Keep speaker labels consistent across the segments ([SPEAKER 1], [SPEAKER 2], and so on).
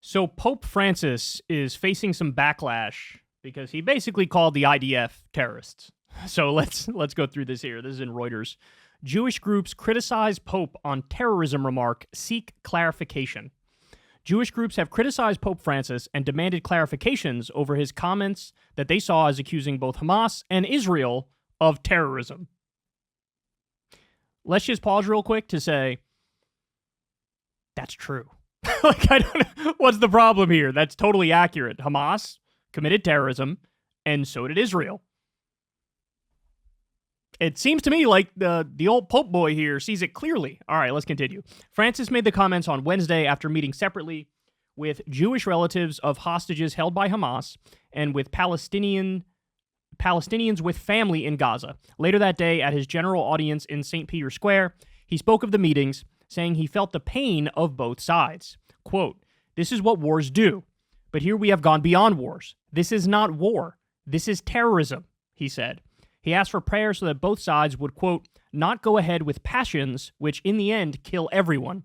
[SPEAKER 1] So Pope Francis is facing some backlash because he basically called the IDF terrorists. So let's go through this here. This is in Reuters. Jewish groups criticize Pope on terrorism remark, seek clarification. Jewish groups have criticized Pope Francis and demanded clarifications over his comments that they saw as accusing both Hamas and Israel of terrorism. Let's just pause real quick to say, that's true. I don't know. What's the problem here? That's totally accurate. Hamas committed terrorism, and so did Israel. It seems to me like the old Pope boy here sees it clearly. All right, let's continue. Francis made the comments on Wednesday after meeting separately with Jewish relatives of hostages held by Hamas and with Palestinians with family in Gaza. Later that day, at his general audience in St. Peter's Square, he spoke of the meetings, saying he felt the pain of both sides. Quote, "This is what wars do. But here we have gone beyond wars. This is not war. This is terrorism," he said. He asked for prayer so that both sides would, quote, "not go ahead with passions which in the end kill everyone."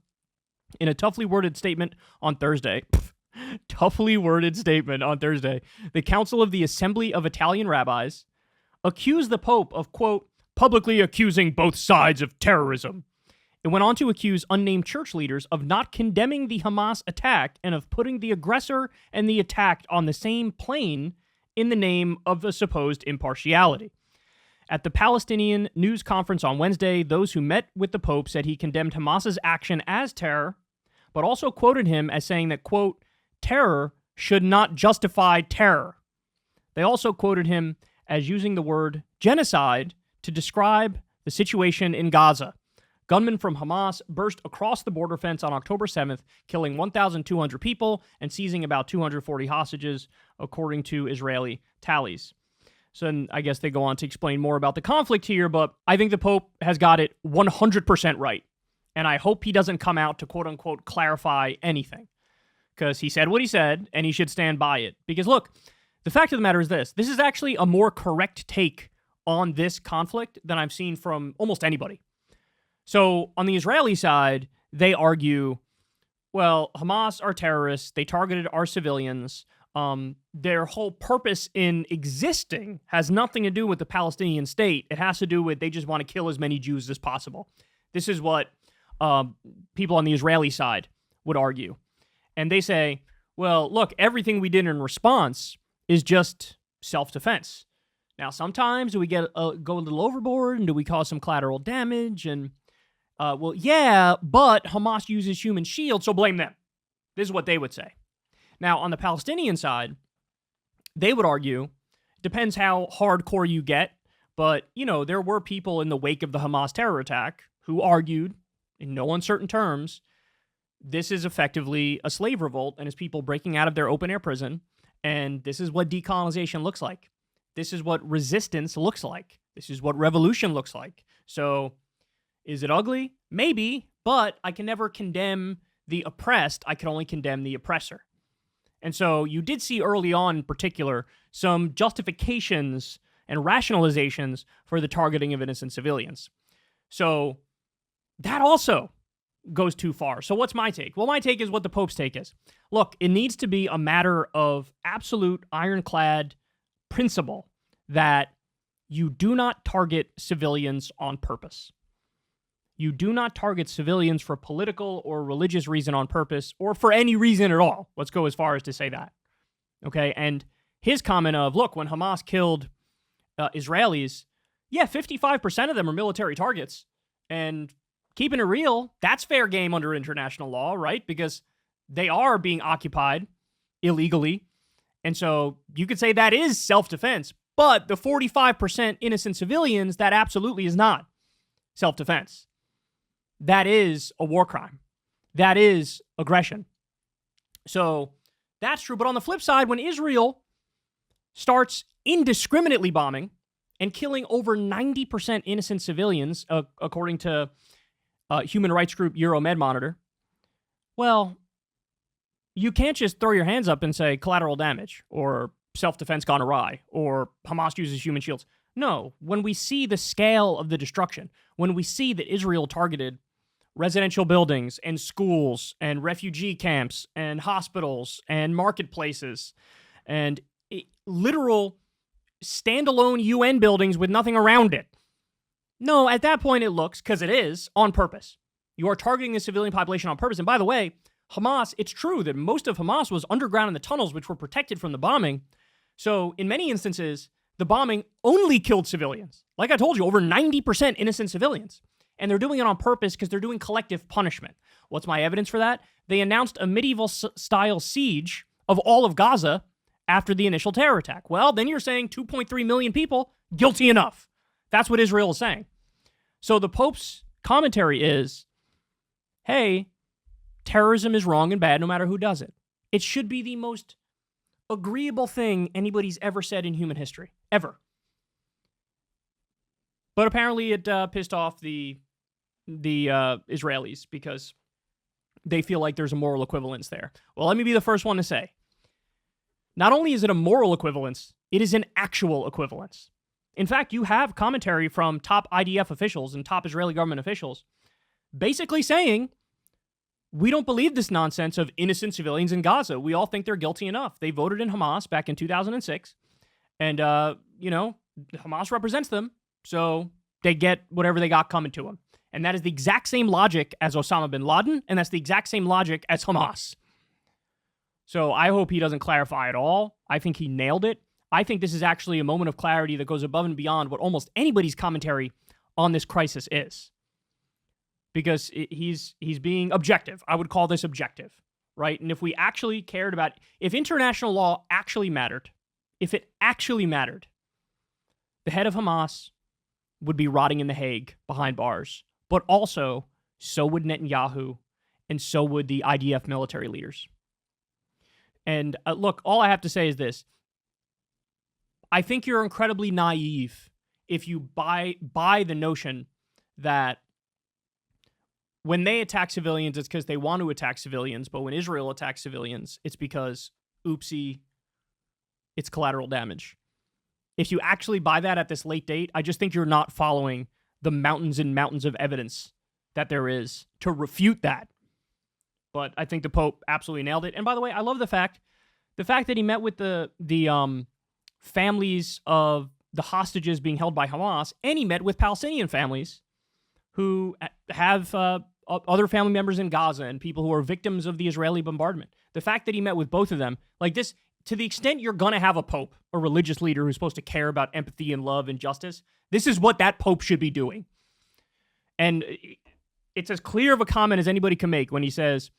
[SPEAKER 1] In a toughly worded statement on Thursday, the Council of the Assembly of Italian Rabbis accused the Pope of, quote, "publicly accusing both sides of terrorism." It went on to accuse unnamed church leaders of not condemning the Hamas attack and of putting the aggressor and the attacked on the same plane in the name of a supposed impartiality. At the Palestinian news conference on Wednesday, those who met with the Pope said he condemned Hamas's action as terror, but also quoted him as saying that, quote, "terror should not justify terror." They also quoted him as using the word genocide to describe the situation in Gaza. Gunmen from Hamas burst across the border fence on October 7th, killing 1,200 people and seizing about 240 hostages, according to Israeli tallies. So then I guess they go on to explain more about the conflict here, but I think the Pope has got it 100% right. And I hope he doesn't come out to quote-unquote clarify anything. Because he said what he said, and he should stand by it. Because look, the fact of the matter is this. This is actually a more correct take on this conflict than I've seen from almost anybody. So on the Israeli side, they argue, well, Hamas are terrorists. They targeted our civilians. Their whole purpose in existing has nothing to do with the Palestinian state. It has to do with they just want to kill as many Jews as possible. This is what people on the Israeli side would argue. And they say, well, look, everything we did in response is just self-defense. Now, sometimes we go a little overboard, and do we cause some collateral damage? And, well, yeah, but Hamas uses human shields, so blame them. This is what they would say. Now, on the Palestinian side, they would argue, depends how hardcore you get, but, you know, there were people in the wake of the Hamas terror attack who argued, in no uncertain terms, this is effectively a slave revolt and is people breaking out of their open-air prison, and this is what decolonization looks like. This is what resistance looks like. This is what revolution looks like. So, is it ugly? Maybe, but I can never condemn the oppressed. I can only condemn the oppressor. And so you did see early on, in particular, some justifications and rationalizations for the targeting of innocent civilians. So that also goes too far. So what's my take? Well, my take is what the Pope's take is. Look, it needs to be a matter of absolute ironclad principle that you do not target civilians on purpose. You do not target civilians for political or religious reason on purpose, or for any reason at all. Let's go as far as to say that. Okay, and his comment of, look, when Hamas killed Israelis, yeah, 55% of them are military targets. And keeping it real, that's fair game under international law, right? Because they are being occupied illegally. And so you could say that is self-defense. But the 45% innocent civilians, that absolutely is not self-defense. That is a war crime. That is aggression. So that's true. But on the flip side, when Israel starts indiscriminately bombing and killing over 90% innocent civilians, according to human rights group Euromed Monitor, well, you can't just throw your hands up and say collateral damage or self-defense gone awry or Hamas uses human shields. No, when we see the scale of the destruction, when we see that Israel targeted residential buildings and schools and refugee camps and hospitals and marketplaces and literal standalone UN buildings with nothing around it. No, at that point it looks, because it is, on purpose. You are targeting the civilian population on purpose. And by the way, Hamas, it's true that most of Hamas was underground in the tunnels, which were protected from the bombing. So in many instances, the bombing only killed civilians. Like I told you, over 90% innocent civilians. And they're doing it on purpose because they're doing collective punishment. What's my evidence for that? They announced a medieval-style siege of all of Gaza after the initial terror attack. Well, then you're saying 2.3 million people, guilty enough. That's what Israel is saying. So the Pope's commentary is, hey, terrorism is wrong and bad no matter who does it. It should be the most agreeable thing anybody's ever said in human history. Ever. But apparently it pissed off the Israelis because they feel like there's a moral equivalence there. Well, let me be the first one to say, not only is it a moral equivalence, it is an actual equivalence. In fact, you have commentary from top IDF officials and top Israeli government officials basically saying, we don't believe this nonsense of innocent civilians in Gaza. We all think they're guilty enough. They voted in Hamas back in 2006. And, Hamas represents them. So they get whatever they got coming to them. And that is the exact same logic as Osama bin Laden. And that's the exact same logic as Hamas. So I hope he doesn't clarify at all. I think he nailed it. I think this is actually a moment of clarity that goes above and beyond what almost anybody's commentary on this crisis is. Because he's being objective. I would call this objective, right? And if we actually cared about, if international law actually mattered, if it actually mattered, the head of Hamas would be rotting in The Hague behind bars. But also, so would Netanyahu, and so would the IDF military leaders. And look, all I have to say is this. I think you're incredibly naive if you buy the notion that when they attack civilians, it's because they want to attack civilians, but when Israel attacks civilians, it's because, oopsie, it's collateral damage. If you actually buy that at this late date, I just think you're not following the mountains and mountains of evidence that there is to refute that. But I think the Pope absolutely nailed it. And by the way, I love the fact that he met with the families of the hostages being held by Hamas, and he met with Palestinian families who have other family members in Gaza and people who are victims of the Israeli bombardment. The fact that he met with both of them, like this, to the extent you're going to have a pope, a religious leader who's supposed to care about empathy and love and justice, this is what that pope should be doing. And it's as clear of a comment as anybody can make when he says,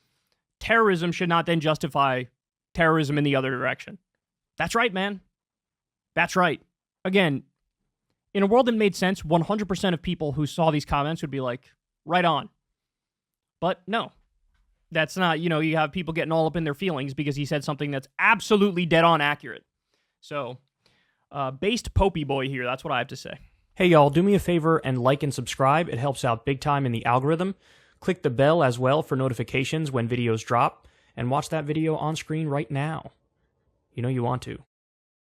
[SPEAKER 1] terrorism should not then justify terrorism in the other direction. That's right, man. That's right. Again, in a world that made sense, 100% of people who saw these comments would be like, right on. But no, that's not, you have people getting all up in their feelings because he said something that's absolutely dead on accurate. So, based Popey boy here, that's what I have to say. Hey y'all, do me a favor and like and subscribe. It helps out big time in the algorithm. Click the bell as well for notifications when videos drop, and watch that video on screen right now. You know you want to.